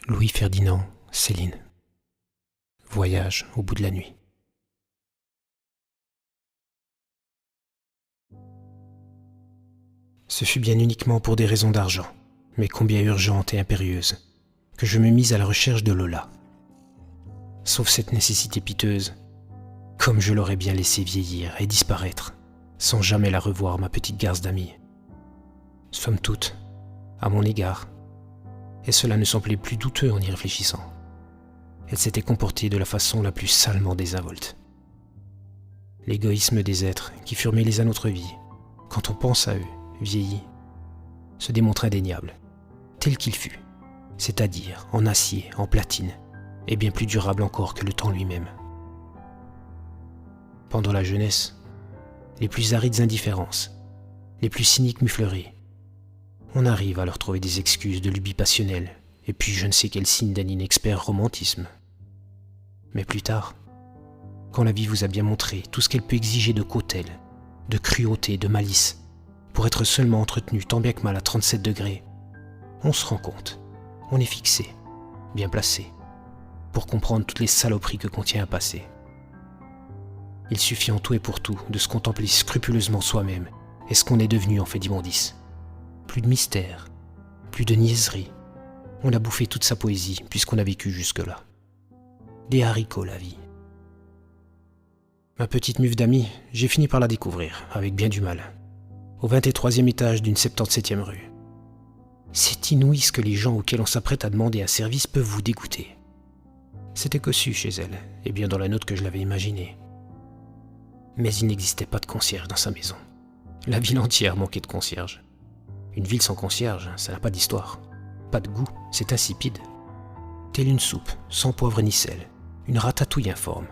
Louis-Ferdinand Céline. Voyage au bout de la nuit. Ce fut bien uniquement pour des raisons d'argent, mais combien urgentes et impérieuses, que je me mis à la recherche de Lola. Sauf cette nécessité piteuse, comme je l'aurais bien laissée vieillir et disparaître, sans jamais la revoir, ma petite garce d'amie. Somme toute, à mon égard, et cela ne semblait plus douteux en y réfléchissant, elle s'était comportée de la façon la plus salement désinvolte. L'égoïsme des êtres qui furent mêlés à notre vie, quand on pense à eux, vieillis, se démontre indéniable, tel qu'il fut, c'est-à-dire en acier, en platine, et bien plus durable encore que le temps lui-même. Pendant la jeunesse, les plus arides indifférences, les plus cyniques mufleries, on arrive à leur trouver des excuses de lubie passionnelle, et puis je ne sais quel signe d'un inexpert romantisme. Mais plus tard, quand la vie vous a bien montré tout ce qu'elle peut exiger de cautèle, de cruauté, de malice, pour être seulement entretenu tant bien que mal à 37 degrés, on se rend compte, on est fixé, bien placé, pour comprendre toutes les saloperies que contient un passé. Il suffit en tout et pour tout de se contempler scrupuleusement soi-même et ce qu'on est devenu en fait d'immondice. Plus de mystère, plus de niaiserie. On a bouffé toute sa poésie puisqu'on a vécu jusque-là. Des haricots la vie. Ma petite muffe d'amis, j'ai fini par la découvrir, avec bien du mal, au 23e étage d'une 77e rue. C'est inouï ce que les gens auxquels on s'apprête à demander un service peuvent vous dégoûter. C'était cossu chez elle, et bien dans la nôtre que je l'avais imaginé. Mais il n'existait pas de concierge dans sa maison. La ville entière manquait de concierge. Une ville sans concierge, ça n'a pas d'histoire. Pas de goût, c'est insipide. Telle une soupe, sans poivre ni sel. Une ratatouille informe.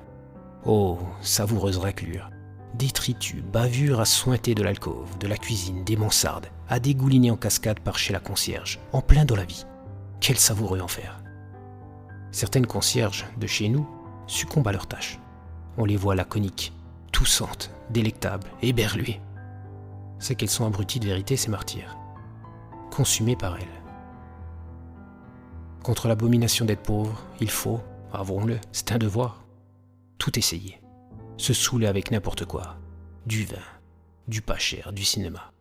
Oh, savoureuse raclure. Détritus, bavures à sointer de l'alcôve, de la cuisine, des mansardes, à dégouliner en cascade par chez la concierge, en plein dans la vie. Quel savoureux enfer. Certaines concierges, de chez nous, succombent à leurs tâches. On les voit laconiques, toussantes, délectables, éberluées. C'est qu'elles sont abruties de vérité, ces martyrs. Consumées par elles. Contre l'abomination d'être pauvre, il faut, avouons-le, c'est un devoir, tout essayer. Se saouler avec n'importe quoi. Du vin, du pas cher, du cinéma.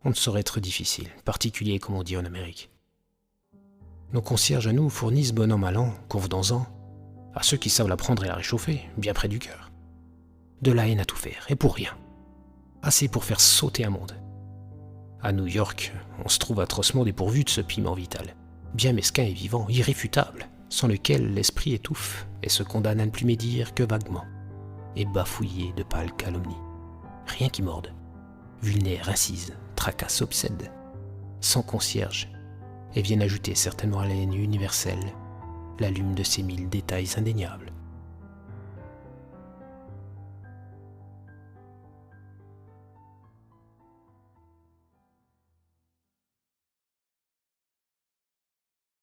On ne saurait être difficile, particulier comme on dit en Amérique. Nos concierges à nous fournissent bon an mal an, convenons-en, à ceux qui savent la prendre et la réchauffer, bien près du cœur. De la haine à tout faire, et pour rien. Assez pour faire sauter un monde. À New York, on se trouve atrocement dépourvu de ce piment vital, bien mesquin et vivant, irréfutable, sans lequel l'esprit étouffe et se condamne à ne plus médire que vaguement, et bafouillé de pâles calomnies. Rien qui morde, vulnère, incise, tracasse, obsède, sans concierge, et viennent ajouter certainement à la haine universelle l'allume de ces 1000 détails indéniables.